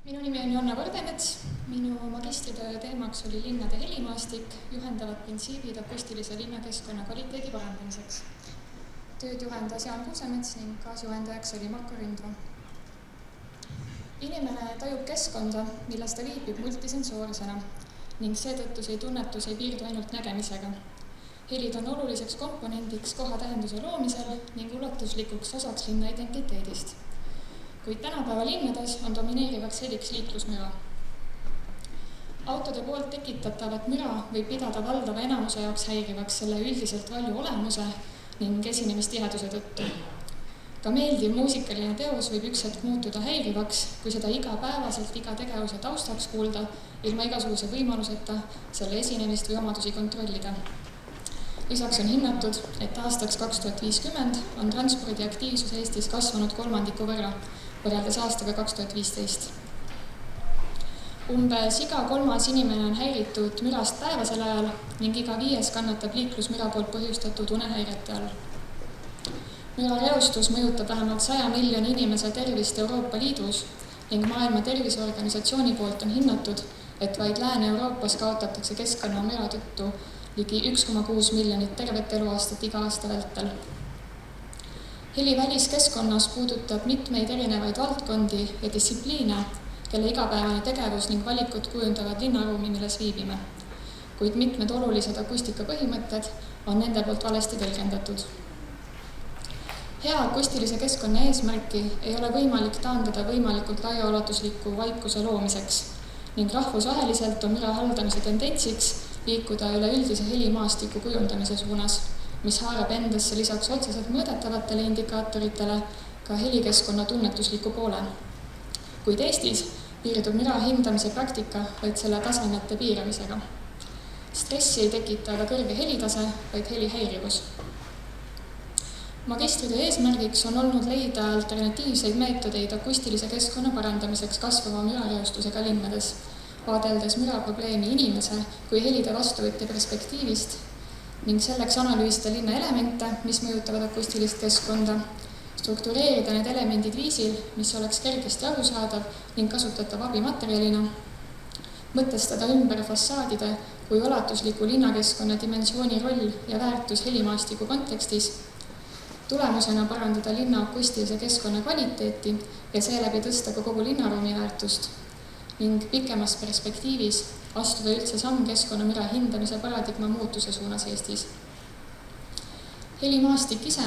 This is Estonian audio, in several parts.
Minu nimi on Joanna Kordemets, minu magistritöö teemaks oli linnade helimaastik, juhendavad printsiibid akustilise linnakeskkonna kvaliteedi parandamiseks. Tööd juhendas Kordemets ning kaasjuhendajaks oli Marko Rindro. Inimene tajub keskkonda, milles ta viibib multisensoorsena ning seetõttu see tunnetus ei piirdu ainult nägemisega. Helid on oluliseks komponendiks koha tähenduse loomisel ning ulatuslikuks osaks linna identiteedist. Kuid tänapäeva linnades on domineerivaks heliks liiklusmüra. Autode poolt tekitatavat müra võib pidada valdava enamuse jaoks häirivaks selle üldiselt valju olemuse ning esinemistiheduse tõttu. Ka meeldiv muusikaline teos võib üks hetk muutuda häirivaks, kui seda igapäevaselt iga tegevuse taustaks kuulda, ilma igasuguse võimaluseta selle esinemist või omadusi kontrollida. Lisaks on hinnatud, et aastaks 2050 on transpordi aktiivsus Eestis kasvanud 3% võrra, võrreldes aastaga 2015. Umbes iga 3. inimene on häiritud mürast päevasel ajal ning iga 5. kannatab liiklusmüra poolt põhjustatud unehäirete all. Müra reostus mõjutab vähemalt 100 miljoni inimese tervist Euroopa Liidus ning Maailma Terviseorganisatsiooni poolt on hinnatud, et vaid Lääne-Euroopas kaotatakse keskkonnamüra tõttu ligi 1,6 miljonit tervet eluaastat iga aasta vältel. Heli väliskeskkonnas puudutab mitmeid erinevaid valdkondi ja distsipliine, kelle igapäevane tegevus ning valikud kujundavad linnaruumi, milles viibime. Kuid mitmed olulised akustika põhimõtted on nende poolt valesti tõlgendatud. Hea akustilise keskkonna eesmärki ei ole võimalik taandada võimalikult laiaulatusliku vaikuse loomiseks ning rahvusvaheliselt on müra haldamise tendentsiks liikuda üleüldise helimaastiku kujundamise suunas, mis haarab endasse lisaks otseselt mõõdetavatele indikaatoritele ka helikeskkonna tunnetusliku poole. Kuid Eestis piirdub müra hindamise praktika vaid selle tasemete piiramisega. Stressi ei tekita aga kõrge helitase, vaid helihäirivus. Magistritöö eesmärgiks on olnud leida alternatiivseid meetodeid akustilise keskkonna parandamiseks kasvava mürareostusega linnades, vaadeldes müraprobleemi inimese kui helide vastuvõtja perspektiivist ning selleks analüüsida linna elemente, mis mõjutavad akustilist keskkonda, struktureerida need elemendid viisil, mis oleks kergesti arusaadav ning kasutatav abimaterjalina, mõtestada ümber fassaadide kui ulatusliku linnakeskkonna dimensiooni roll ja väärtus helimaastiku kontekstis, tulemusena parandada linna akustilise keskkonna kvaliteeti ja seeläbi tõsta ka kogu linnaruumi väärtust ning pikemas perspektiivis astuda üldse samm keskkonnamüra hindamise paradigma muutuse suunas Eestis. Helimaastik ise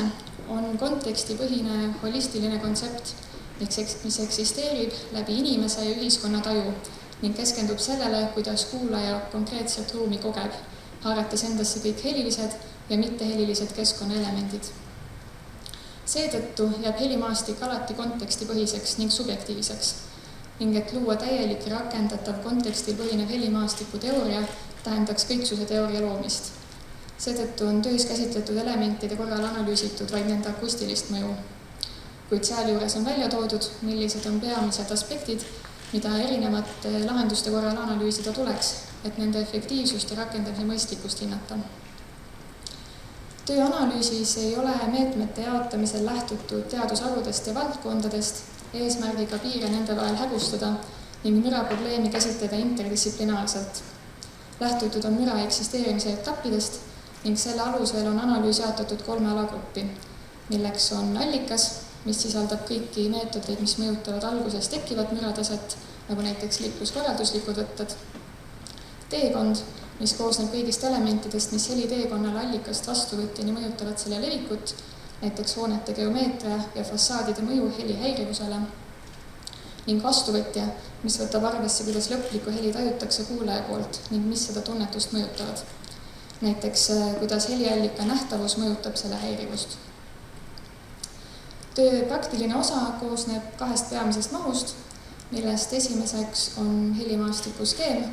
on kontekstipõhine holistiline kontsept, mis eksisteerib läbi inimese ja ühiskonna taju ning keskendub sellele, kuidas kuulaja konkreetset ruumi kogeb, haarates endasse kõik helilised ja mittehelilised keskkonnaelemendid. Seetõttu jääb helimaastik alati kontekstipõhiseks ning subjektiivseks ning et luua täielik ja rakendatav kontekstil põhinev helimaastiku teooria tähendaks kõiksuse teooria loomist. Seetõttu on töös käsitletud elementide korral analüüsitud vaid nende akustilist mõju. Kuid sealjuures on välja toodud, millised on peamised aspektid, mida erinevate lahenduste korral analüüsida tuleks, et nende efektiivsust ja rakendamise mõistlikkust hinnata. Tööanalüüsis ei ole meetmete jaotamisel lähtutud teadusharudest ja valdkondadest, eesmärgiga piire nende vahel hägustada ning müraprobleemi käsitleda interdistsiplinaarselt. Lähtutud on müra eksisteerimise etappidest ning selle alusel on analüüs jaotatud 3 alagruppi, milleks on allikas, mis sisaldab kõiki meetodeid, mis mõjutavad alguses tekkivat mürataset, nagu näiteks liikluskorralduslikud võtted, teekond, mis koosneb kõigist elementidest, mis heliteekonnal allikast vastuvõtjani mõjutavad selle levikut, näiteks hoonete geomeetria ja fassaadide mõju helihäirivusele ning vastuvõtja, mis võtab arvesse, kuidas lõplikku heli tajutakse kuulaja poolt ning mis seda tunnetust mõjutavad. Näiteks, kuidas heliallika nähtavus mõjutab selle häirivust. Töö praktiline osa koosneb 2 peamisest mahust, millest esimeseks on helimaastiku skeem,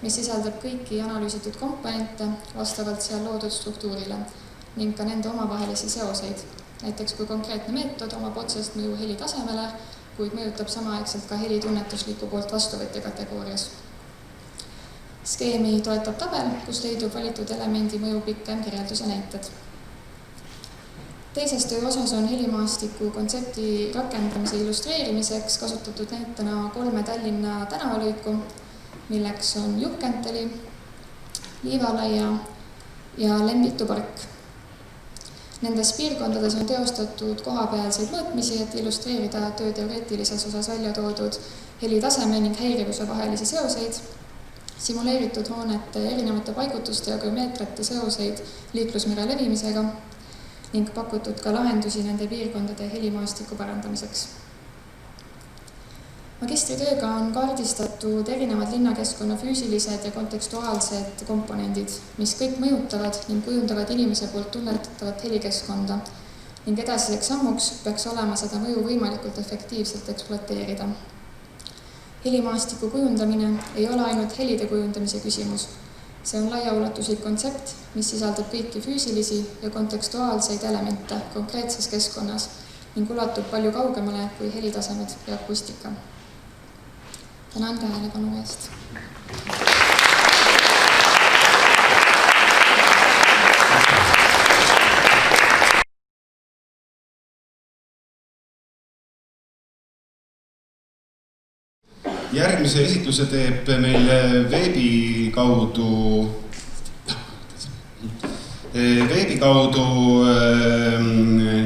mis sisaldab kõiki analüüsitud komponente vastavalt seal loodud struktuurile ning ka nende omavahelisi seoseid. Näiteks kui konkreetne meetod omab otsest mõju heli tasemele, kuid mõjutab samaaegselt ka heli tunnetusliku poolt vastuvõtja kategoorias. Skeemi toetab tabel, kus leidub valitud elemendi mõju pikem kirjeldus ja näited. Teises töö osas on helimaastiku kontsepti rakendamise illustreerimiseks kasutatud näitena 3 Tallinna tänavalõiku, milleks on Juhkenteli, Liivalaia ja Lembitu park. Nendes piirkondades on teostatud kohapealseid mõõtmisi, et illustreerida töö teoreetilises osas välja toodud helitaseme ning häirivuse vahelisi seoseid, simuleeritud hoonete erinevate paigutuste ja geomeetriate seoseid liiklusmere levimisega ning pakutud ka lahendusi nende piirkondade helimaastiku parandamiseks. Magistritööga on kaardistatud erinevad linnakeskkonna füüsilised ja kontekstuaalsed komponendid, mis kõik mõjutavad ning kujundavad inimese poolt tunnetatavat helikeskkonda ning edasiseks sammuks peaks olema seda mõju võimalikult efektiivselt ekspluateerida. Helimaastiku kujundamine ei ole ainult helide kujundamise küsimus. See on laiaulatuslik kontsept, mis sisaldab kõiki füüsilisi ja kontekstuaalseid elemente konkreetses keskkonnas ning ulatub palju kaugemale kui helitasemed ja akustika. Tänan tähelepanu eest. Järgmise esitluse teeb meil veebi kaudu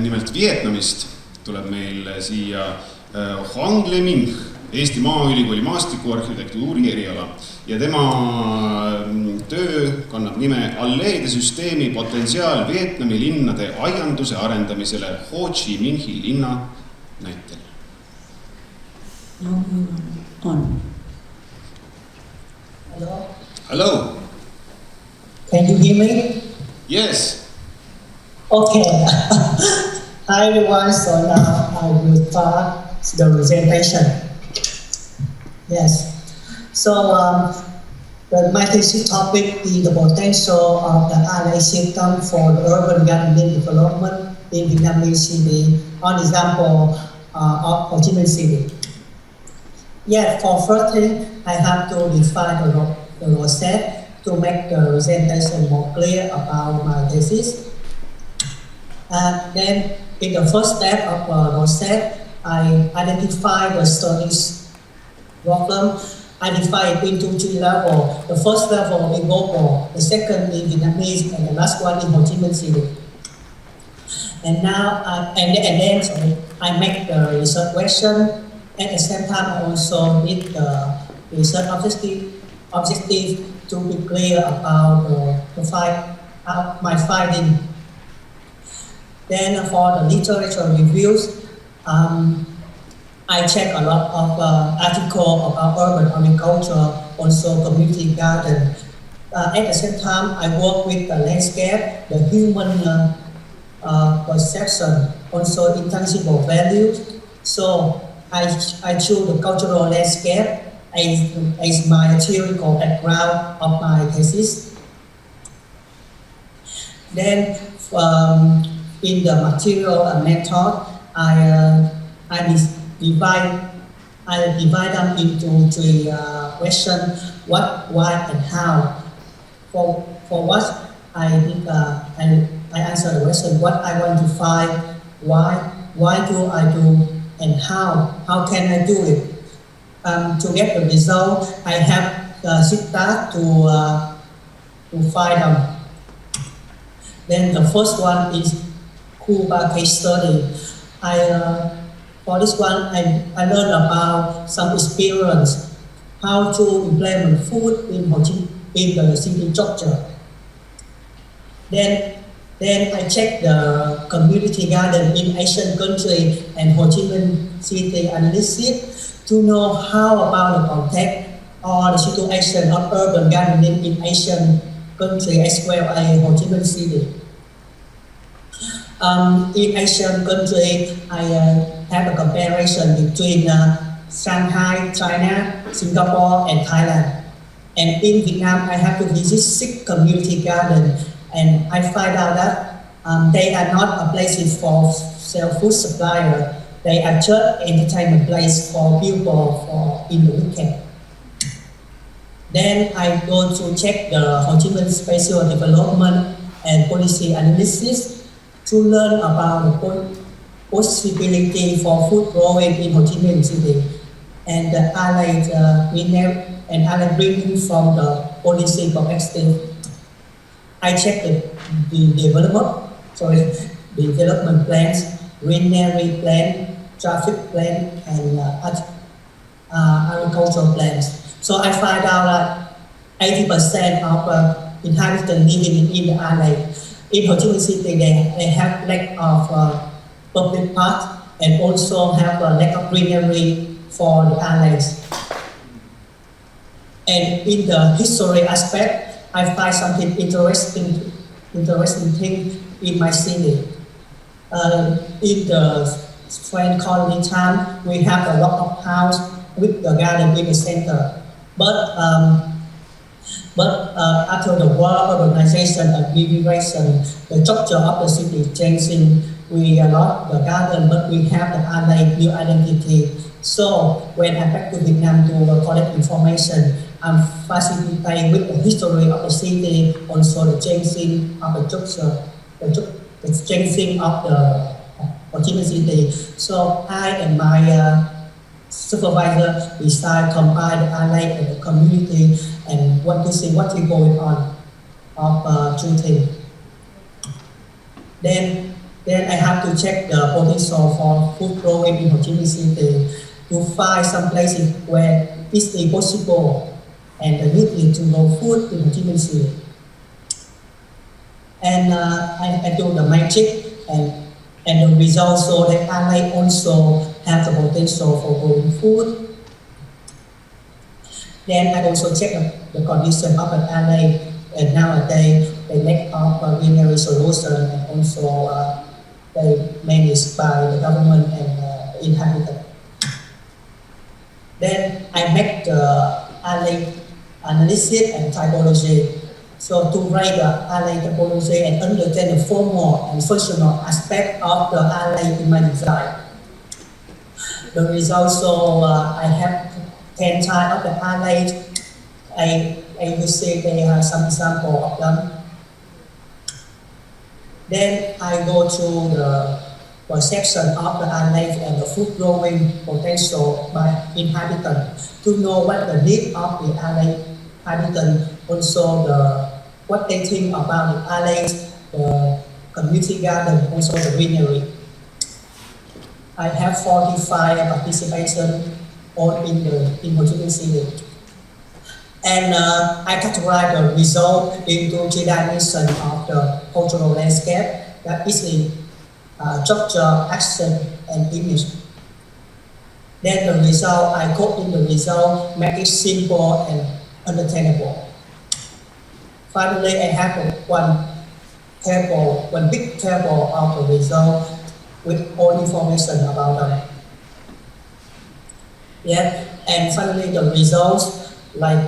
nimelt Vietnamist tuleb meil siia Hoang Minh, Eesti Maaülikooli maastikuarhitekturi eriala ja tema töö kannab nime Alleede süsteemi potentsiaal Vietnami linnade aianduse arendamisele Ho Chi Minhi linna näitel. On. Hello? Hello. Can you hear me? Yes. Okay. Hi everyone, so now I will start the presentation. Yes. So my thesis topic is the potential of the RA system for the urban gardening development in Vietnamese city on example of Ho Chi Minh City. Yeah, for first thing, I have to define the rosette to make the presentation more clear about my thesis. And then, in the first step of the rosette, I identify the studies problem. I divide it into 3 levels. The first level in global, the second in Vietnamese, and the last one in Ho Chi Minh City. And now, then I make the research question. At the same time, I also need the research objective to be clear about my finding. Then for the literature reviews, I check a lot of articles about urban agriculture, also community garden. At the same time, I work with the landscape, the human perception, also intangible values. So I choose the cultural landscape as my theoretical background of my thesis. Then, in the material method, I divide them into 3 questions: what, why, and how. For what I answer the question: what I want to find, why do I do, and how can I do it? To get the result, I have sit down to find them. Then the first one is Cuba case study. For this one, I learned about some experience, how to implement food in the city structure. Then I check the community garden in Asian country and Ho Chi Minh City analysis to know how about the context or the situation of urban gardening in Asian country as well as Ho Chi Minh City. In Asian country, I have a comparison between Shanghai, China, Singapore, and Thailand. And in Vietnam, I have to visit 6 community gardens, and I find out that they are not a place for food supplier. They are just entertainment place for people in the weekend. Then I go to check the Ho Chi Minh Spatial Development and Policy Analysis. to learn about the possibility for food growing in Ho Chi Minh City and the allied and allied bringing from the policy perspective. I checked the development plans, greenery plan, traffic plan, and agricultural plans. So I find out that 80% of inhabitants living in the island in Ho Chi Minh City, they have lack of public park and also have a lack of greenery for the islands. And in the history aspect, I find something interesting thing in my city. In the French colony time, we have a lot of house with the garden in the center. But after the war, urbanization and immigration, the structure of the city changing. We lost the garden, but we have the new identity. So when I back to Vietnam to collect information, I'm fascinated with the history of the city, also the changing of the structure, the changing of the Ho Chi Minh City. So I and my supervisor decide combine the island and the community and want to see what is going on of two things. Then I have to check the potential for food growing in Ho Chi Minh City to find some places where it's possible and the need to grow food in Ho Chi Minh City. And I do the magic and the results show that I also have the potential for growing food. Then I also check the condition of an alley, and nowadays they make up a greenery solution and also they managed by the government and inhabitants. Then I make the alley analysis and typology. So to write the alley typology and understand the formal and functional aspect of the alley in my design. The results show I have 10 types of the alley. I will say there are some examples of them. Then I go to the perception of the alley and the food growing potential by inhabitants to know what the need of the alley inhabitant, also what they think about the alleys, the community garden, also the greenery. I have 45 participants all in Ho Chi Minh City. And I categorize the result into three dimensions of the cultural landscape, that is in structure, action, and image. Then the result, I code in the result, make it simple and understandable. Finally, I have one big table of the result with all information about them. Yeah, and finally the results, like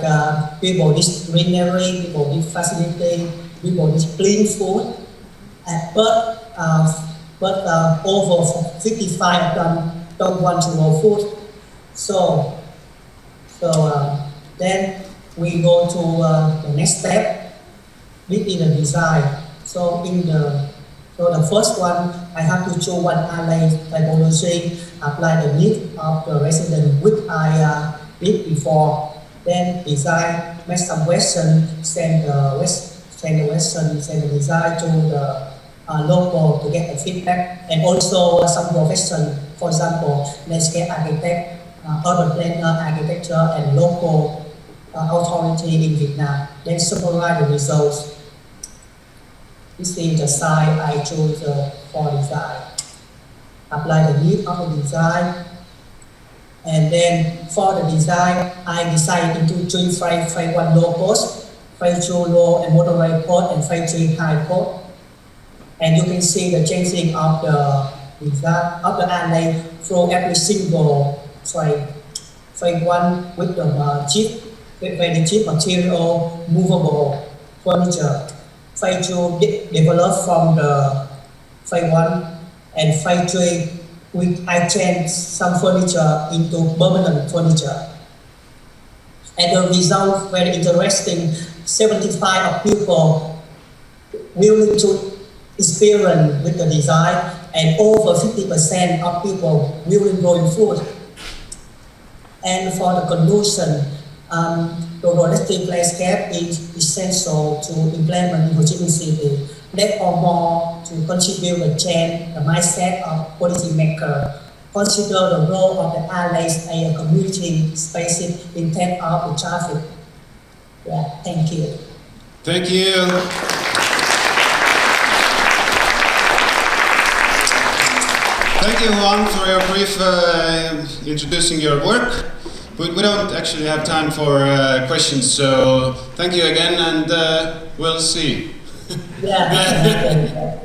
people need greenery, people need facility, people need clean food, but over 55 of them don't want to grow food. So then we go to the next step within the design. So the first one, I have to choose one alley typology, apply the need of the resident which I did before. Then design, make some question, send the design to the local to get the feedback, and also some profession, for example, landscape architect, urban planner, architecture, and local authority in Vietnam. Then summarize the results. This is the side I chose for design. Apply the need of the design. And then for the design, I decided into three phase 1 low cost, phase 2 low and moderate cost, and phase 3 high cost. And you can see the changing of the design of the alley through every single phase. Phase 1 with the very cheap material, movable furniture. Phase 2 developed from the phase 1, and phase 3 I changed some furniture into permanent furniture. And the result very interesting. 75 of people willing to experience with the design, and over 50% of people will enjoy food. And for the conclusion, the holistic landscape is essential to implement in Ho Chi Minh City, less or more to contribute to change the mindset of policymakers. Consider the role of the alleys as a community space instead of the traffic. Yeah, thank you. Thank you. Thank you, Hoang, for your brief introducing your work. We don't actually have time for questions, so thank you again, and we'll see. Yeah.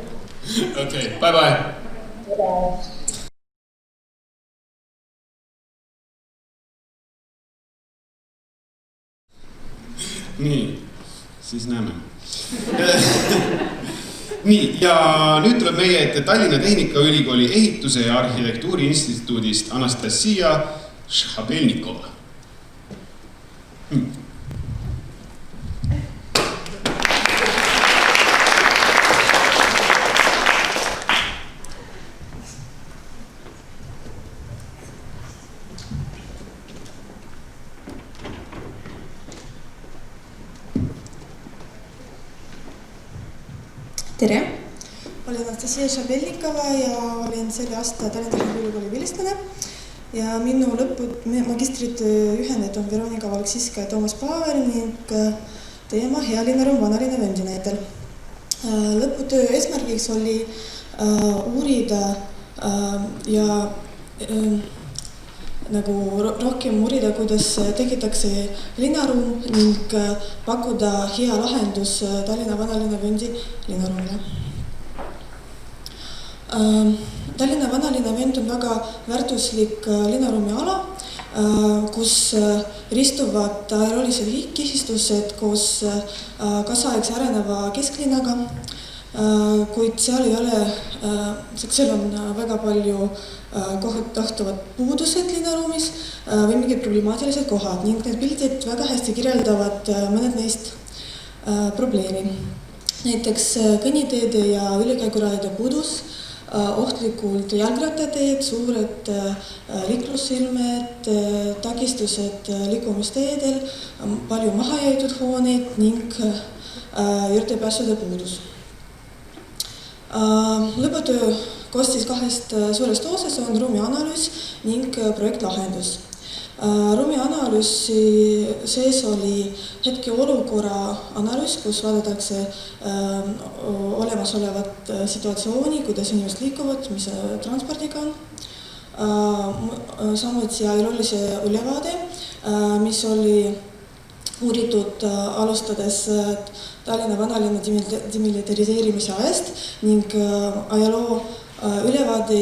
Okay, bye-bye. Bye-bye. Nii, siis näeme. Nii, ja nüüd tuleb meie ette Tallinna Tehnikaülikooli ehituse ja arhitektuuri instituudist Anastasia Šhabelnikova. Tere! Olen Anastasia Šhabelnikova ja olen selle aasta Tallinna Tehnikaülikooli vilistlane. Ja minu magistritöö juhendajad on Veronika Valksiska ja Toomas Paavel ning teema hea linnaruum vanalinna vööndi näitel. Lõputöö eesmärgiks oli uurida ja nagu rohkem uurida, kuidas tekitakse linnaruum ning pakkuda hea lahendus Tallinna vanalinna vööndi linnaruumile. Tallinna vanalinna vöönd on väga väärtuslik linnaruumi ala, kus ristuvad ajaloolised kihistused koos kaasaegse areneva kesklinnaga, kuid seal on väga palju kohutahtuvad puudused linnaruumis või mingid problemaatilised kohad ning need pildid väga hästi kirjeldavad mõned neist probleemi. Näiteks kõnniteede ja ülekäiguraadide puudus, ohtlikult jalgrattateed, suured liiklussilmed, takistused liikumisteedel, palju mahajäetud hooneid ning juurdepääsude puudus. Lõputöö koostis kahest suurest osas on ruumianalüüs ning projektlahendus. Ruumianalüüsi sees oli hetkeolukorra analüüs, kus vaadatakse olemasolevat situatsiooni, kuidas inimesed liikuvad, mis transpordiga on. Samuti ajaloolise ülevaade, mis oli uuritud alustades Tallinna vanalinna demilitariseerimise ajast ning ajaloo ülevaade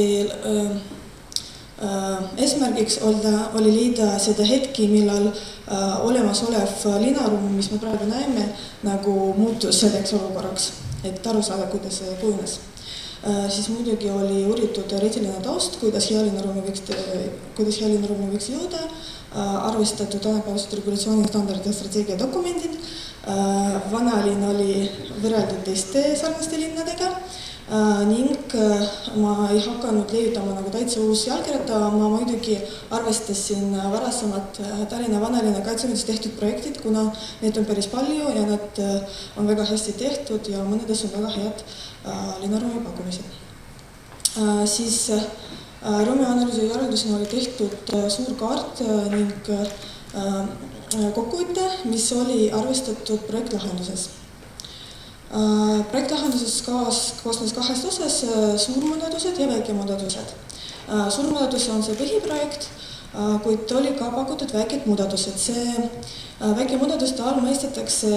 eesmärgiks oli leida seda hetki, millal olemasolev linnaruum, mis me praegu näeme, nagu muutus selleks olukorraks, et aru saada, kuidas see kujunes. Siis muidugi oli uuritud teoreetiline taust, kuidas hea linnaruumi võiks jõuda, arvestatud tänapäevased regulatsiooni standardid ja strateegia dokumendid. Vanalinn oli võrreldud teiste sarnaste linnadega ning ma ei hakanud leiutama nagu täitsa uus jalgratta, ma muidugi arvestasin varasemad Tallinna vanalinna kaitsemeedes tehtud projektid, kuna neid on päris palju ja nad on väga hästi tehtud ja mõnedes on väga head linnaruumi pakkumised. Siis ruumianalüüsi järeldusena oli tehtud suur kaart ning kokkuvõte, mis oli arvestatud projektlahenduses. Projektlahenduses koosnes kahest osas suurmuudatused ja väikemuudatused. Suurmuudatus on see põhiprojekt, kuid oli ka pakutud väiked muudatused. See väikemuudatuste all mõistetakse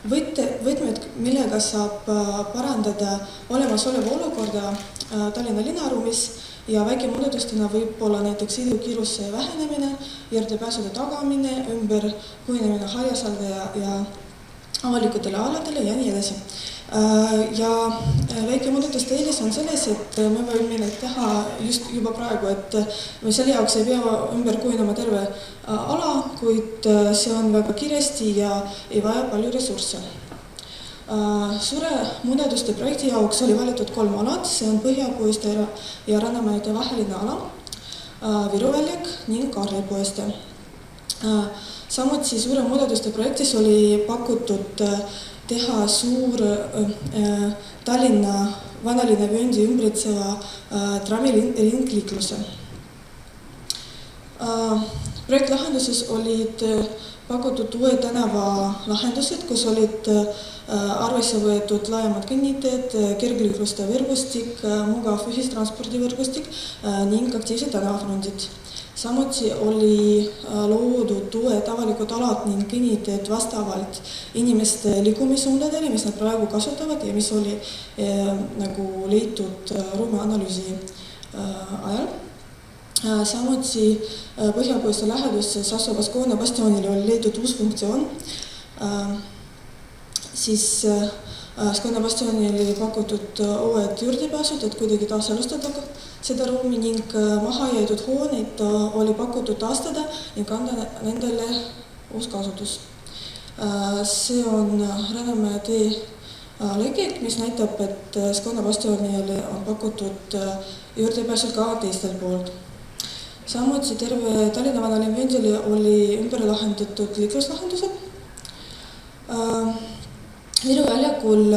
võtmed, millega saab parandada olemasoleva olukorda Tallinna linnaruumis ja väikemuudatustena võib olla näiteks sõidukiiruse vähenemine, juurdepääsude tagamine, ümber kujunemine harjasalde ja avalikutele aladele ja nii edasi. Ja väikemuudatuste eelis on selles, et me võime neid teha just juba praegu, et me selle jaoks ei pea ümber kujunema terve ala, kuid see on väga kiiresti ja ei vaja palju ressursse. Suure muudatuste projekti jaoks oli valitud 3 alad, see on Põhjapuiste ja Rannamäede vaheline ala, Viru väljak ning Karlipuiste. Samuti suure muudatuste projektis oli pakutud teha suur Tallinna vanalinna vööndi ümbritseva trammiringliikluse. Projektlahenduses olid pakutud uued tänavalahendused, kus olid arvesse võetud laiemad kõnniteed, kergliikluste võrgustik, mugav ühistranspordivõrgustik ning aktiivsed tänavafrondid. Samuti oli loodud uued avalikud alad ning kõnniteed vastavalt inimeste liikumissuundadele, mis nad praegu kasutavad ja mis oli nagu leitud ruumianalüüsi ajal. Samuti Põhjapuiste läheduses asuvas Skoonebastioonile oli leidnud uus funktsioon. Siis Skoonebastioonile oli pakutud uued juurdepääsud, et kuidagi taaselustada seda ruumi ning maha jäidud hooneid oli pakutud taastada ning anda nendele uus kasutus. See on Rannamäe tee lõik, mis näitab, et Skoonebastioonile on pakutud juurdepääsud ka teistel poolt. Samuti terve Tallinna vanalinna vööndile oli ümber lahendatud liikluslahendused. Viru väljakul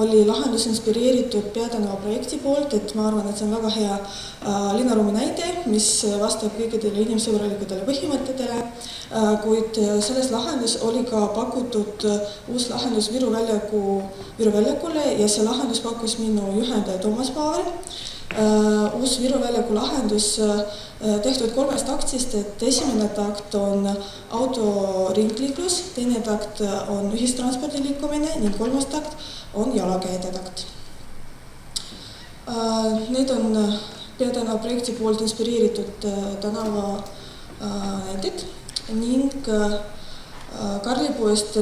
oli lahendus inspireeritud Peatänava projekti poolt, et ma arvan, et see on väga hea linnaruumi näide, mis vastab kõikidele inimsõbralikudele põhimõtetele, kuid selles lahendus oli ka pakutud uus lahendus Viru väljakule ja see lahendus pakkus minu juhendaja Toomas Paavri. Uus Viru väljaku lahendus tehtud 3 taktist, et esimene takt on autoringliiklus, teine takt on ühistranspordi liikumine ning 3. takt on jalakäijate takt. Need on Peatänava projekti poolt inspireeritud tänava näited ning Karlipuiste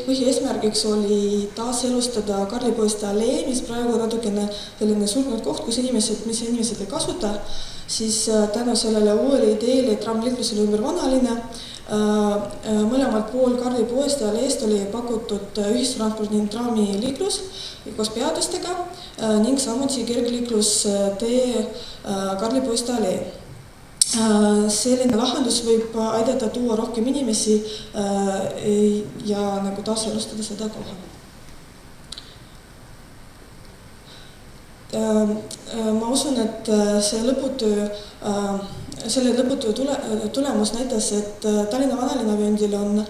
põhieesmärgiks oli taaselustada Karlipuiste allee, mis praegu natukene selline surnud koht, kus inimesed ei kasuta, siis tänu sellele uuele ideele trammiliiklusele ümber vanalinna mõlemalt pool Karlipuiste alleest oli pakutud ühistranspordi ning trammiliiklus koos peatustega ning samuti kergliiklustee Karlipuiste allee. Selline lahendus võib aidata tuua rohkem inimesi ja nagu taaselustada seda koha. Ma usun, et selle lõputöö tulemus näitas, et Tallinna vanalinna vööndil on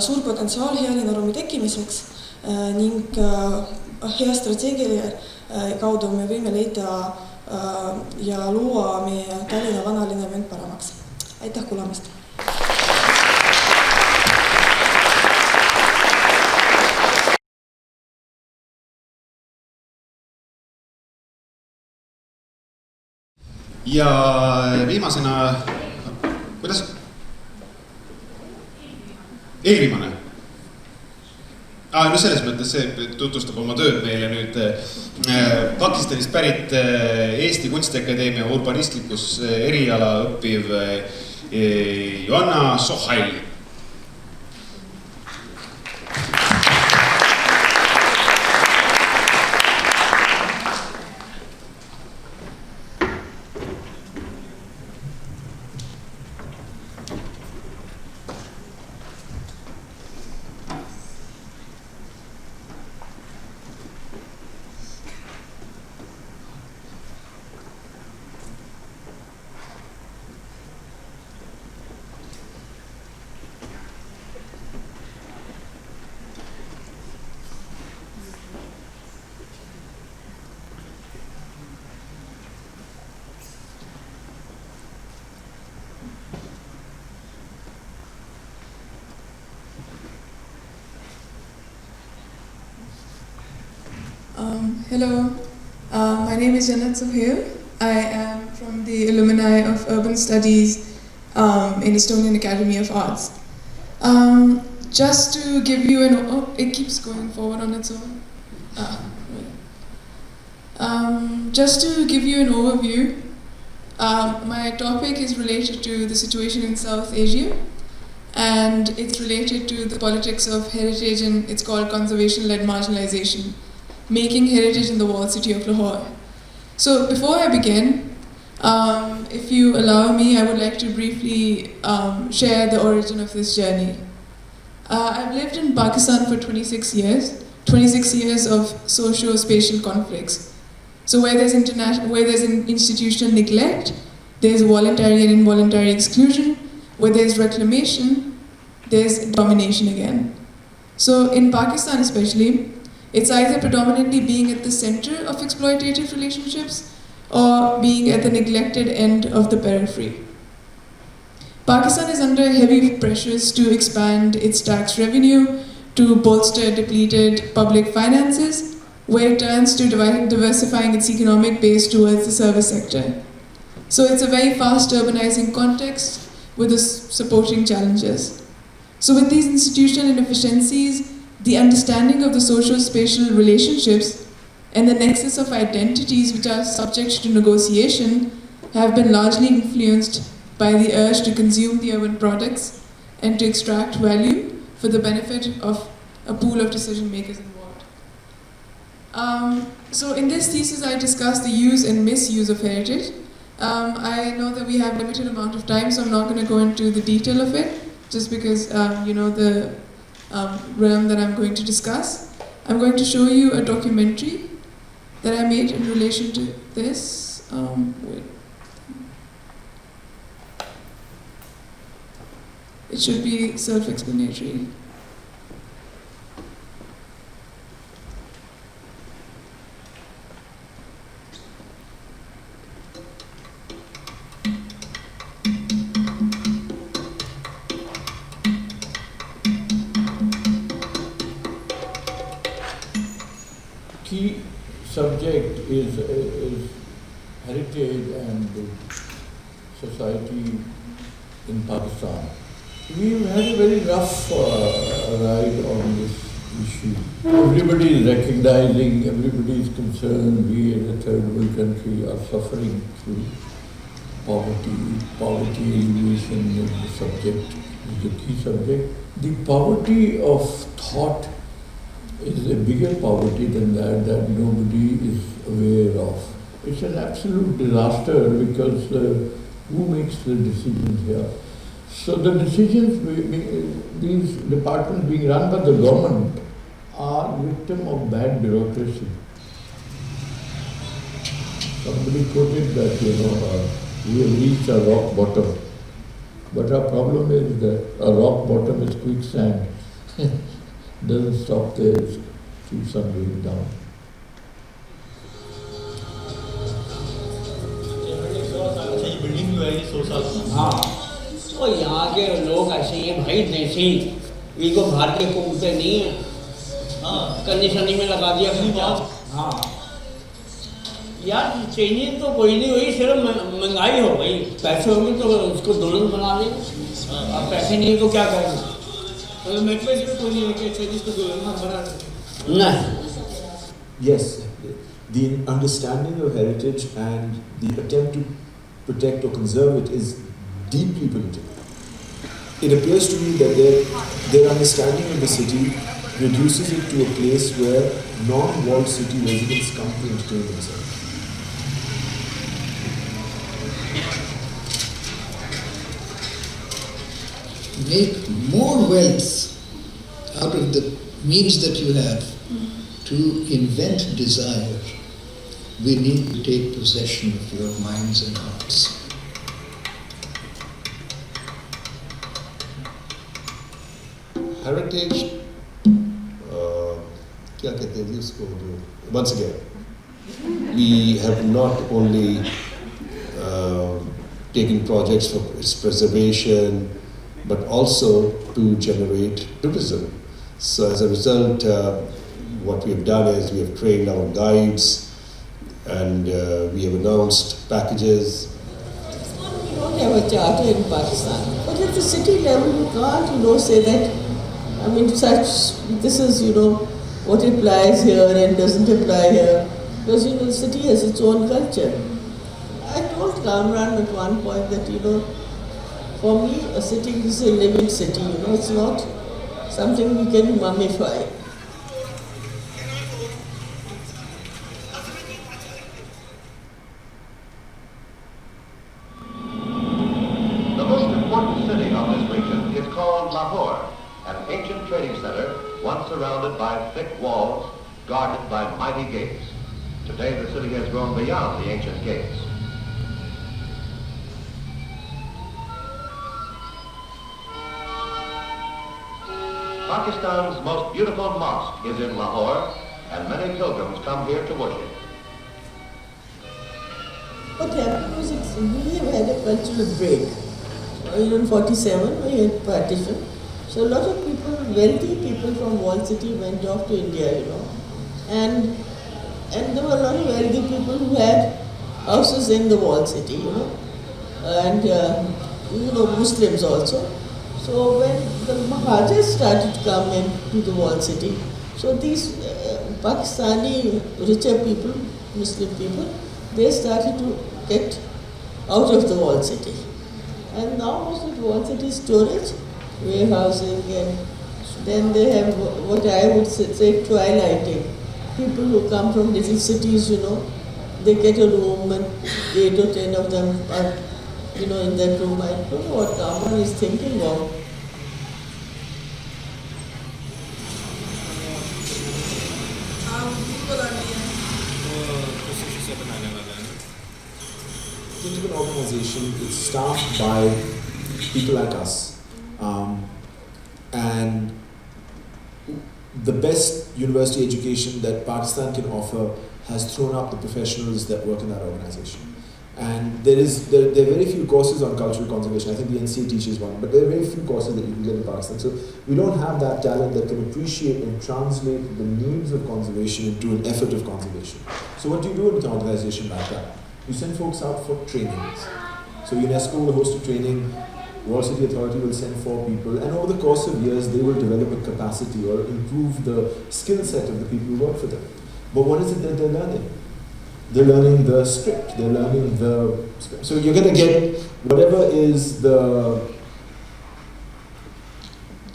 suur potentsiaal hea linnaruumi tekkimiseks ning hea strateegia kaudu me võime leida ja luua meie Tallinna vanalinna vöönd paremaks. Aitäh kuulamast! Ja viimasena, kuidas? Eelviimane? No selles mõttes see tutvustab oma tööd meile nüüd Pakistanist pärit Eesti Kunstiakadeemia urbanistlikus eriala õppiv Joanna. Hello, my name is Joanna. I am from the alumni of Urban Studies in Estonian Academy of Arts. Just to give you it keeps going forward on its own. Just to give you an overview, my topic is related to the situation in South Asia, and it's related to the politics of heritage, and it's called conservation-led marginalization, making heritage in the walled city of Lahore. So before I begin, if you allow me, I would like to briefly share the origin of this journey. I've lived in Pakistan for 26 years of socio-spatial conflicts. So where there's an institutional neglect, there's voluntary and involuntary exclusion. Where there's reclamation, there's domination again. So in Pakistan especially, it's either predominantly being at the center of exploitative relationships or being at the neglected end of the periphery. Pakistan is under heavy pressures to expand its tax revenue, to bolster depleted public finances, where it turns to diversifying its economic base towards the service sector. So it's a very fast urbanizing context with the supporting challenges. So with these institutional inefficiencies, the understanding of the social-spatial relationships and the nexus of identities which are subject to negotiation have been largely influenced by the urge to consume the urban products and to extract value for the benefit of a pool of decision makers involved. So in this thesis, I discussed the use and misuse of heritage. I know that we have a limited amount of time, so I'm not going to go into the detail of it, just because the realm that I'm going to discuss. I'm going to show you a documentary that I made in relation to this. Wait. It should be self-explanatory. Key subject is heritage and society in Pakistan. We've had a very rough ride on this issue. Everybody is recognizing, everybody is concerned, we as a third world country are suffering through poverty. Poverty alleviation is the subject, is the key subject. The poverty of thought is a bigger poverty than that nobody is aware of. It's an absolute disaster because who makes the decisions here? So the decisions, these departments being run by the government are victim of bad bureaucracy. Somebody quoted that, we have reached a rock bottom. But our problem is that a rock bottom is quicksand. Doesn't stop there, it keeps on going down. तो यहाँ के लोग ऐसे ही हैं भाई, देसी, इनको बाहर के कूदते नहीं है। कंडीशनिंग में लगा दिया अपनी बात। यार चेंजिंग तो कोई नहीं हुई, सिर्फ महंगाई हो गई। पैसे होंगे तो उसको दोनों बना देंगे, अब पैसे नहीं तो क्या करेंगे? Yes, the understanding of heritage and the attempt to protect or conserve it is deeply political. It appears to me that their understanding of the city reduces it to a place where non-walled city residents come to entertain themselves. Make more wealth out of the means that you have to invent desire. We need to take possession of your minds and hearts. Heritage, once again, we have not only taken projects for its preservation, but also to generate tourism. So as a result, what we have done is we have trained our guides and we have announced packages. We don't have a charter in Pakistan, but at the city level you can't, say that, this is, what applies here and doesn't apply here. Because, the city has its own culture. I told Kamran at one point that, for me, a city is a living city, you know, it's not something we can mummify. The most important city of this region is called Lahore, an ancient trading center once surrounded by thick walls, guarded by mighty gates. Today the city has grown beyond the ancient gates. Pakistan's most beautiful mosque is in Lahore, and many pilgrims come here to worship. What happened was we have had a cultural break. In 47 we had partition. So a lot of people, wealthy people from Wall City went off to India, you know. And there were a lot of wealthy people who had houses in the Wall City, you know. And Muslims also. So when the Mahajas started to come into the Wall City, so these Pakistani richer people, Muslim people, they started to get out of the Wall City. And now most of the Wall City is storage, warehousing, and then they have what I would say twilighting. People who come from little cities, you know, they get a room and 8 or 10 of them are, you know, in that room. I don't know what Karman is thinking of. It's an organization, it's staffed by people like us. And the best university education that Pakistan can offer has thrown up the professionals that work in that organization. And there are very few courses on cultural conservation. I think the NCA teaches one, but there are very few courses that you can get in Pakistan. So we don't have that talent that can appreciate and translate the needs of conservation into an effort of conservation. So what do you do with an organization like that? You send folks out for trainings. So UNESCO will host a training, World City Authority will send 4 people, and over the course of years they will develop a capacity or improve the skill set of the people who work for them. But what is it that they're learning? They're learning the script, they're learning the script. So you're going to get whatever is the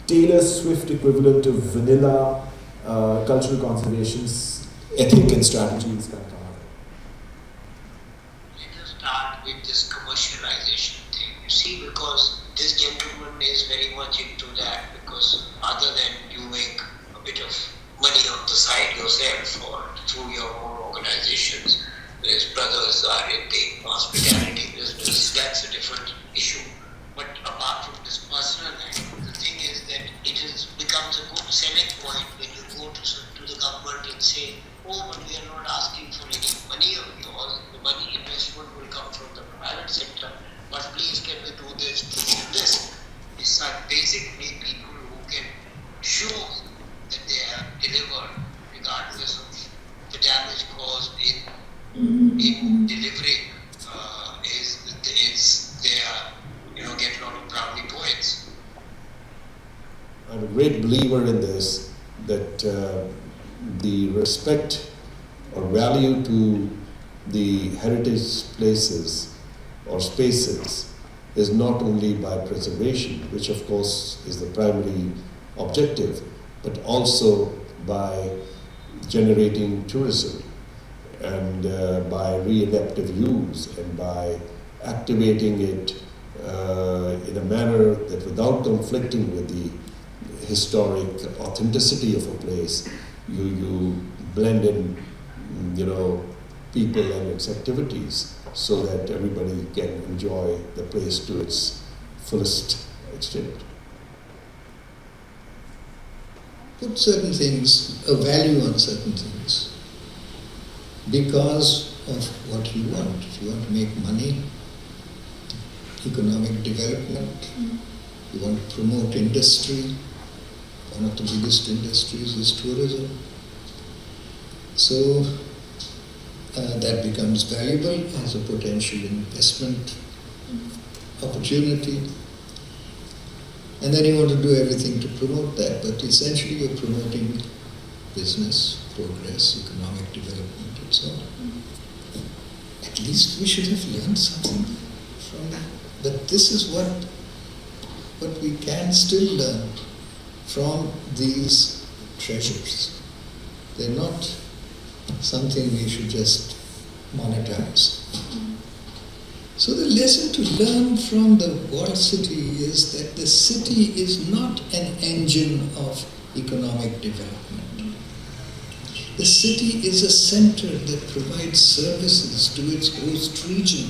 Taylor Swift equivalent of vanilla cultural conservation's ethic and strategy is going to come out. Let us start with this commercialization thing. You see, because this gentleman is very much into that, because other than you make a bit of money on the side yourself or through your own organizations, his brothers are in the hospitality business, that's a different issue. But apart from this personal angle, the thing is that it becomes a good selling point when you go to the government and say, oh, but we are not asking for any money of yours, the money investment will come from the private sector, but please can we do this, this. These are basically people who can show that they have delivered regardless of the damage caused in delivering is they are, get a lot of brownie points. I'm a great believer in this, that the respect or value to the heritage places or spaces is not only by preservation, which of course is the primary objective, but also by generating tourism and by re-adaptive use and by activating it in a manner that without conflicting with the historic authenticity of a place, you blend in, people and its activities so that everybody can enjoy the place to its fullest extent. Put certain things, a value on certain things, because of what you want. If you want to make money, economic development, you want to promote industry, one of the biggest industries is tourism. So that becomes valuable as a potential investment opportunity. And then you want to do everything to promote that, but essentially you're promoting business, progress, economic development, and so on. At least we should have learned something from that. But this is what but we can still learn from these treasures. They're not something we should just monetize. So the lesson to learn from the walled city is that the city is not an engine of economic development. The city is a center that provides services to its host region.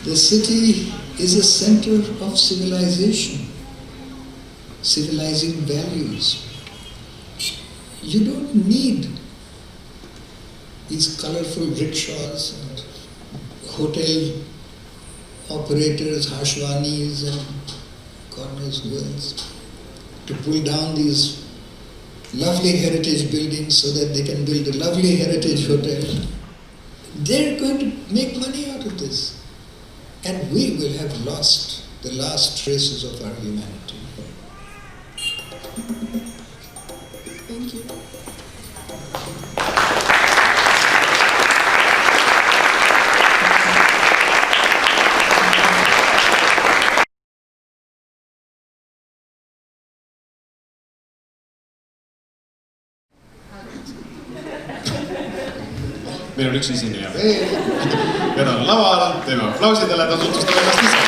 The city is a center of civilization, civilizing values. You don't need these colorful rickshaws and hotel operators, Hashwanis and God knows who else, to pull down these lovely heritage buildings so that they can build a lovely heritage hotel. They're going to make money out of this. And we will have lost the last traces of our humanity. Thank you. Meil on üks esineja veel. Teda on laval, teeme aplausidele, ta tutvustab ennast ise.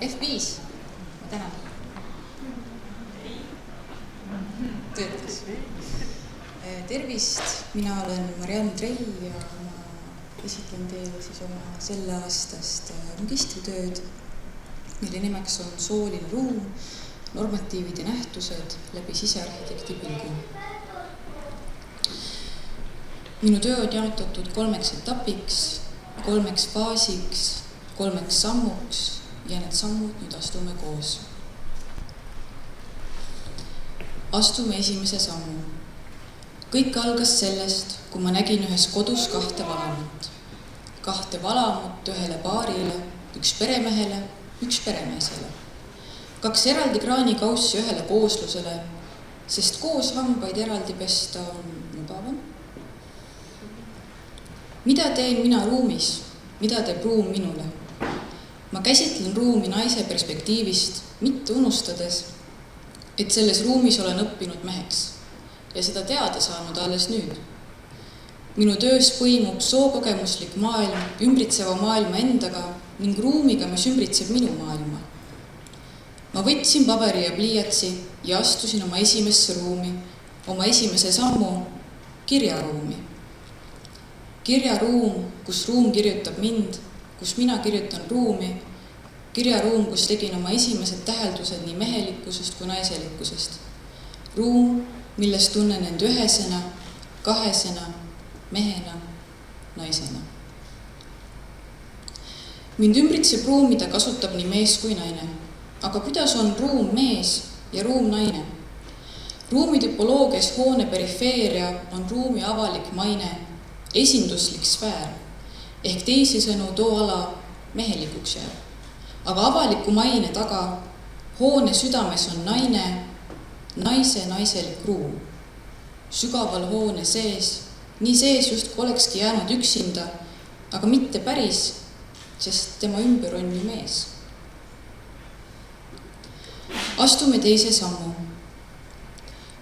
F5, ma tänan. Töötas. Tervist, mina olen Mariann Trei ja ma esitlen teile siis oma selleaastast magistritööd, mille nimeks on sooline ruum, normatiivid ja nähtused läbi sisearhitekti pilgu. Minu töö on jaotatud 3 etapiks, 3 faasiks, 3 sammuks ja need sammud nüüd astume koos. Astume esimese sammu. Kõik algas sellest, kui ma nägin ühes kodus 2 valamut. 2 valamut ühele paarile, 1 peremehele, 1 peremeesele. 2 eraldi kraanikaussi ühele kooslusele, sest koos hambaid eraldi pesta on mugavam. Mida teen mina ruumis? Mida teeb ruum minule? Ma käsitlen ruumi naise perspektiivist, mitte unustades, et selles ruumis olen õppinud meheks ja seda teada saanud alles nüüd. Minu töös põimub sookogemuslik maailm ümbritseva maailma endaga ning ruumiga, mis ümbritseb minu maailma. Ma võtsin paberi ja pliiatsi ja astusin oma esimesse ruumi, oma esimese sammu kirjaruumi. Kirjaruum, kus ruum kirjutab mind, kus mina kirjutan ruumi, kirjaruum, kus tegin oma esimesed täheldused nii mehelikkusest kui naiselikkusest. Ruum, milles tunnen end ühesena, kahesena, mehena, naisena. Mind ümbritseb ruum, mida kasutab nii mees kui naine. Aga kuidas on ruum mees ja ruum naine? Ruumi tüpoloogias hoone perifeeria on ruumi avalik maine, esinduslik sfäär, ehk teisisõnu too ala mehelikuks jääb. Aga avaliku maine taga hoone südames on naine, naise naiselik ruum. Sügaval hoone sees, nii sees just olekski jäänud üksinda, aga mitte päris, sest tema ümber on ju mees. Astume teise sammu.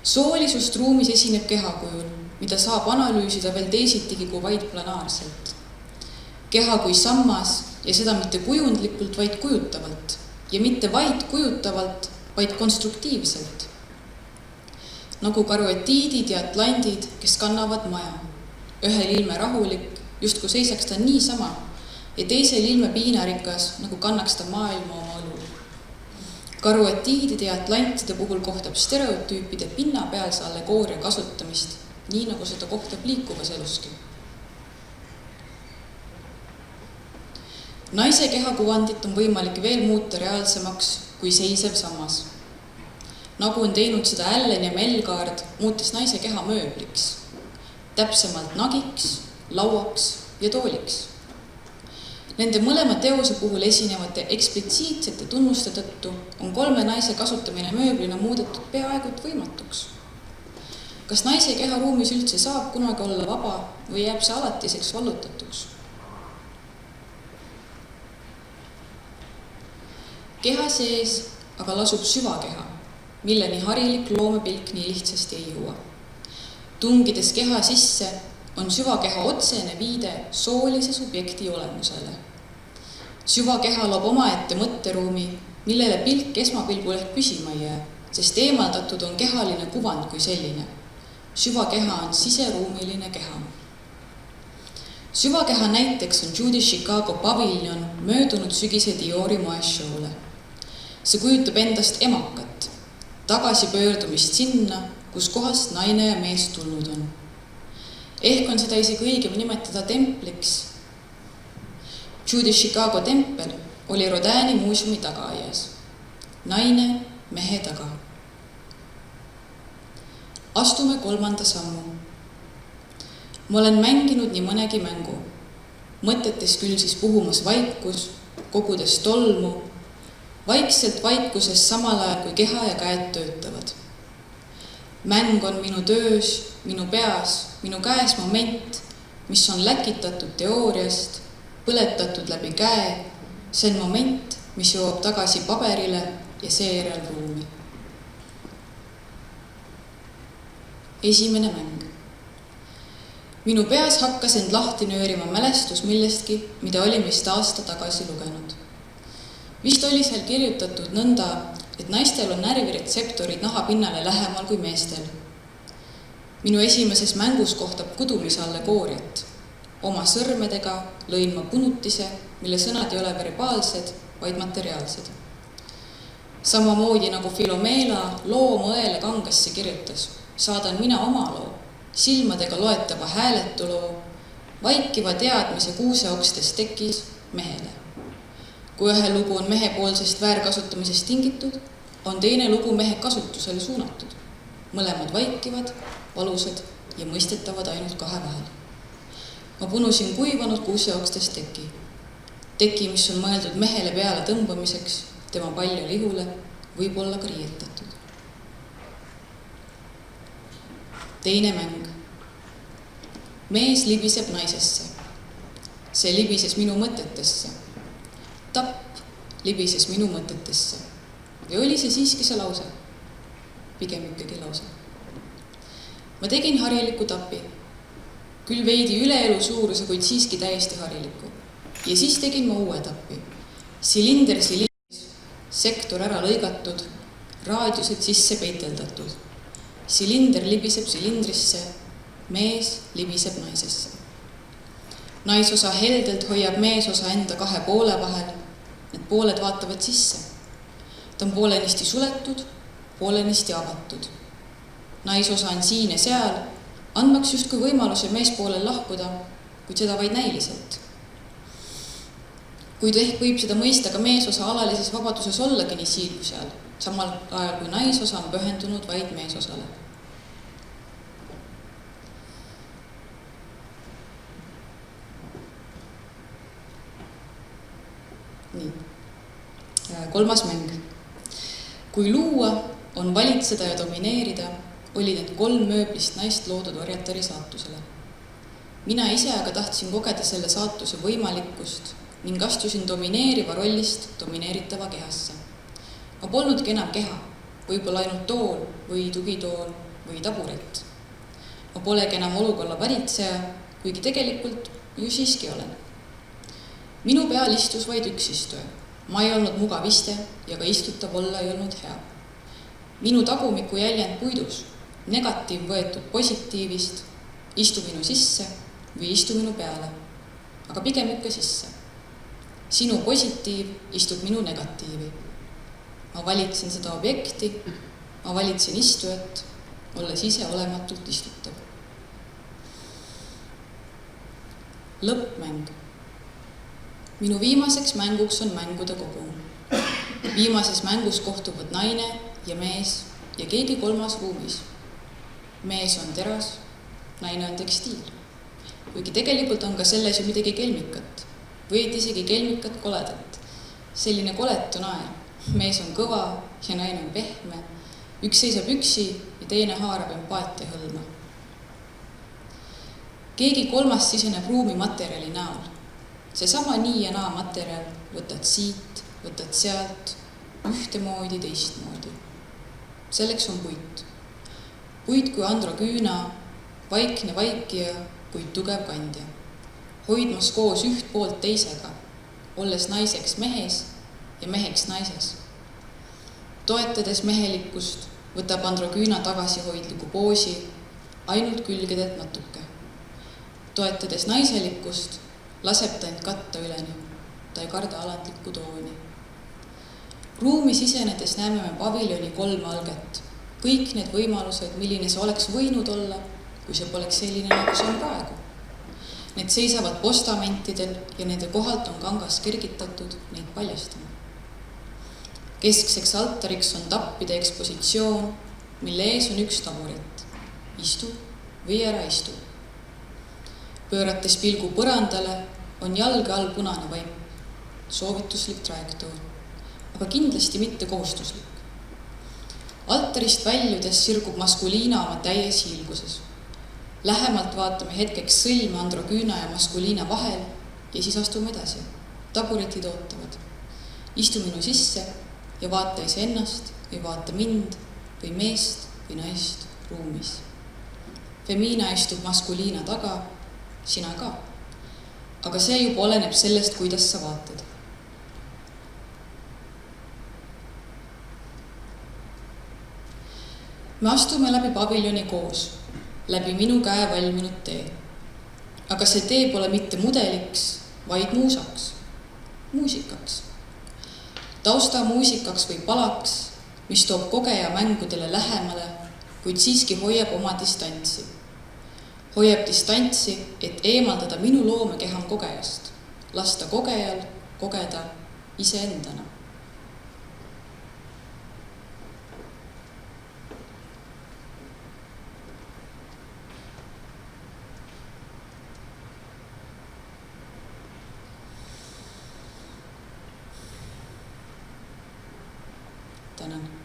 Soolisust ruumis esineb kehakujul, mida saab analüüsida veel teisitigi kui vaid planaarselt. Keha kui sammas ja seda mitte kujundlikult, vaid kujutavalt. Ja mitte vaid kujutavalt, vaid konstruktiivselt. Nagu Arhitektidid ja Atlandid, kes kannavad maja. Ühel ilme rahulik, just kui seisaks ta niisama, ja teisel ilme piinarikas, nagu kannaks ta maailma oma õlul. Arhitektide ja atlantide puhul kohtab stereotüüpide pinnapealse allegooria kasutamist, nii nagu seda kohtab liikuvas eluski. Naise kehakuvandit on võimalik veel muuta reaalsemaks kui seisev sammas. Nagu on teinud seda Allen ja Melgaard, muutes naise keha mööbliks, täpsemalt nagiks, lauaks ja tooliks. Nende mõlema teose puhul esinevate eksplitsiitsete tunnuste tõttu on 3 naise kasutamine mööblina muudetud peaaegu võimatuks. Kas naise keha ruumis üldse saab kunagi olla vaba või jääb see alatiseks vallutatuks? Keha sees aga lasub süvakeha, milleni harilik loomepilk nii lihtsasti ei jõua. Tungides keha sisse on süvakeha otsene viide soolise subjekti olemusele. Süvakeha loob omaette mõtteruumi, millele pilk esmapilgul ehk püsima ei jää, sest eemaldatud on kehaline kuvand kui selline. Süvakeha on siseruumiline keha. Süvakeha näiteks on Judy Chicago paviljon möödunud sügise Diori moeshow'le. See kujutab endast emakat, tagasipöördumist sinna, kus kohast naine ja mees tulnud on. Ehk on seda isegi õigem nimetada templiks. Judy Chicago tempel oli Rodini muuseumi tagaaias. Naine mehe taga. Astume 3. sammu. Ma olen mänginud nii mõnegi mängu. Mõtetes küll siis puhumas vaikus, kogudes tolmu, vaikselt vaikuses samal ajal kui keha ja käed töötavad. Mäng on minu töös, minu peas, minu käes moment, mis on läkitatud teooriast, põletatud läbi käe. See on moment, mis jõuab tagasi paberile ja seejärel ruumi. Esimene mäng. Minu peas hakkas end lahti nöörima mälestus millestki, mida olin vist aasta tagasi lugenud. Vist oli seal kirjutatud nõnda, et naistel on närviretseptorid nahapinnale lähemal kui meestel. Minu esimeses mängus kohtab kudumise allegooriat. Oma sõrmedega lõin ma punutise, mille sõnad ei ole verbaalsed, vaid materiaalsed. Samamoodi nagu Filomela loo mõele kangasse kirjutas, saadan mina oma loo, silmadega loetava hääletu loo, vaikiva teadmise kuuseokstes tekis mehele. Kui ühe lugu on mehepoolsest väärkasutamisest tingitud, on teine lugu mehe kasutusele suunatud. Mõlemad vaikivad, valusad ja mõistetavad ainult 2 vahel. Ma punusin kuivanud kuuseokstest teki. Teki, mis on mõeldud mehele peale tõmbamiseks, tema palja lihule, võib olla ka riietatud. Teine mäng. Mees libiseb naisesse. See libises minu mõtetesse. Tapp libises minu mõtetesse. Ja oli see siiski see lause? Pigem ikkagi lause. Ma tegin hariliku tapi. Küll veidi üleelu suuruse, kuid siiski täiesti hariliku. Ja siis tegin ma uue tapi. Silinder silindris, sektor ära lõigatud, raadiused sisse peiteldatud. Silinder libiseb silindrisse, mees libiseb naisesse. Naisosa heldelt hoiab meesosa enda 2 poole vahel. Need pooled vaatavad sisse. Ta on poolenisti suletud, poolenisti avatud. Naisosa on siin ja seal, andmaks justkui võimaluse meespoolel lahkuda, kuid seda vaid näiliselt. Kuid ehk võib seda mõista ka meesosa alalises vabaduses ollagi nii siin kui seal, samal ajal kui naisosa on pühendunud vaid meesosale. Nii. 3. mäng. Kui luua on valitseda ja domineerida, oli need 3 mööblist naist loodud orjatari saatusele. Mina ise aga tahtsin kogeda selle saatuse võimalikkust ning astusin domineeriva rollist domineeritava kehasse. Ma polnudki enam keha, võib-olla ainult tool või tugitool või taburet. Ma polegi enam olukorra valitseja, kuigi tegelikult ju siiski olen. Minu peal istus vaid üks istuja. Ma ei olnud mugav iste ja ka istutav olla ei olnud hea. Minu tagumiku jäljend puidus, negatiiv võetud positiivist, istu minu sisse või istu minu peale, aga pigem ikka sisse. Sinu positiiv istub minu negatiivi. Ma valitsen seda objekti, ma valitsen istujat, olles ise olematult istutav. Lõppmäng. Minu viimaseks mänguks on mängude kogum. Viimases mängus kohtuvad naine ja mees ja keegi kolmas ruumis. Mees on teras, naine on tekstiil. Kuigi tegelikult on ka selles ju midagi kelmikat. Või isegi kelmikat koledat. Selline koletu naer. Mees on kõva ja naine on pehme. Üks seisab üksi ja teine haarab empaatia hõlma. Keegi kolmas siseneb ruumi materjali näol. Seesama nii ja naa materjal võtad siit, võtad sealt, ühtemoodi, teistmoodi. Selleks on puit. Puit kui androküüna, vaikne vaikija, kuid tugev kandja. Hoidmas koos üht poolt teisega, olles naiseks mehes ja meheks naises. Toetades mehelikkust, võtab androküüna tagasihoidliku poosi, ainult külgedet natuke. Toetades naiselikkust, laseb ta end katta üleni, ta ei karda alandlikku tooni. Ruumi sisenedes näeme me paviljoni 3 alget. Kõik need võimalused, milline see oleks võinud olla, kui see poleks selline, nagu see on praegu. Need seisavad postamentidel ja nende kohalt on kangas kergitatud neid paljastama. Keskseks altariks on tappide ekspositsioon, mille ees on üks taburet. Istu või ära istu. Pöörates pilgu põrandale on jalge all punane vaip, soovituslik trajektoor, aga kindlasti mitte kohustuslik. Altarist väljudes sirgub maskuliina oma täies hiilguses. Lähemalt vaatame hetkeks sõlme androküüna ja maskuliina vahel ja siis astume edasi. Taburetid ootavad. Istu minu sisse ja vaata iseennast või vaata mind või meest või naist ruumis. Femiina istub maskuliina taga, sina ka. Aga see juba oleneb sellest, kuidas sa vaatad. Me astume läbi paviljoni koos, läbi minu käe valminud tee. Aga see tee pole mitte mudeliks, vaid muusaks, muusikaks. Tausta muusikaks või palaks, mis toob kogeja mängudele lähemale, kuid siiski hoiab oma distantsi. Hoiab distantsi, et eemaldada minu loomekeham kogejast, lasta kogejal kogeda iseendana. Tänan.